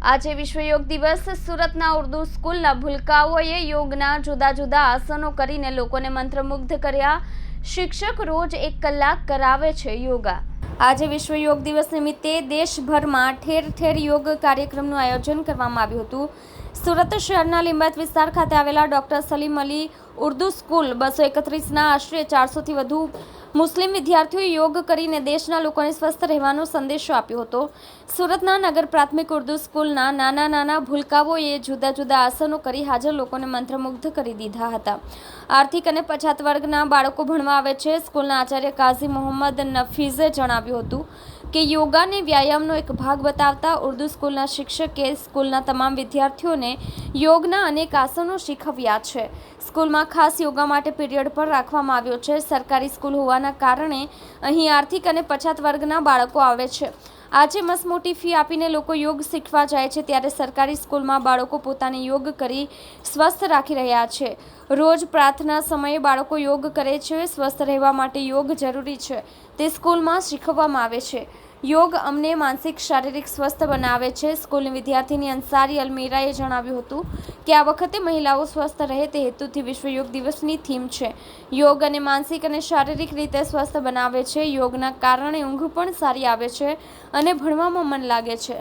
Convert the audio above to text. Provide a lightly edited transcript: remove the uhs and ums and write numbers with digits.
આજે વિશ્વ યોગ દિવસ સુરતના ઉર્દુ સ્કૂલના ભૂલકાઓએ યોગના જુદા જુદા આસનો કરીને લોકોને મંત્રમુગ્ધ કર્યા। શિક્ષક રોજ 1 કલાક કરાવે છે યોગા। આજે વિશ્વ યોગ દિવસ નિમિત્તે દેશભરમાં ઠેર ઠેર યોગ કાર્યક્રમનું આયોજન કરવામાં આવ્યું હતું। સુરત શહેરના લિંબાયત વિસ્તાર ખાતે આવેલા ડોક્ટર સલીમ અલી ઉર્દુ સ્કૂલ 231ના આશરે 400થી વધુ મુસ્લિમ વિદ્યાર્થીઓએ યોગ કરીને દેશના લોકોને સ્વસ્થ રહેવાનો સંદેશો આપ્યો હતો। સુરતના નગર પ્રાથમિક ઉર્દુ સ્કૂલના નાના ભૂલકાઓએ જુદા જુદા આસનો કરી હાજર લોકોને મંત્રમુગ્ધ કરી દીધા હતા। આર્થિક અને પછાત વર્ગના બાળકો ભણવા આવે છે। સ્કૂલના આચાર્ય કાઝી મોહમ્મદ નફીઝે જણાવ્યું હતું કે યોગાને વ્યાયામનો એક ભાગ બતાવતા ઉર્દુ સ્કૂલના શિક્ષકે સ્કૂલના તમામ વિદ્યાર્થીઓને યોગના અનેક આસનો શીખવ્યા છે। સ્કૂલમાં ખાસ યોગા માટે પીરિયડ પણ રાખવામાં આવ્યો છે। સરકારી સ્કૂલ હોવાના કારણે અહીં આર્થિક અને પછાત વર્ગના બાળકો આવે છે। આજે મસમોટી ફી આપીને લોકો યોગ શીખવા જાય છે, ત્યારે સરકારી સ્કૂલમાં બાળકો પોતાને યોગ કરી સ્વસ્થ રાખી રહ્યા છે। રોજ પ્રાર્થના સમયે બાળકો યોગ કરે છે। સ્વસ્થ રહેવા માટે યોગ જરૂરી છે, તે સ્કૂલમાં શીખવવામાં આવે છે। યોગ અમને માનસિક શારીરિક સ્વસ્થ બનાવે છે। સ્કૂલની વિદ્યાર્થીની અંસારી અલમીરાએ જણાવ્યું હતું કે આ વખતે મહિલાઓ સ્વસ્થ રહે તે હેતુથી વિશ્વ યોગ દિવસની થીમ છે। યોગ અને માનસિક અને શારીરિક રીતે સ્વસ્થ બનાવે છે। યોગના કારણે ઊંઘ પણ સારી આવે છે અને ભણવામાં મન લાગે છે।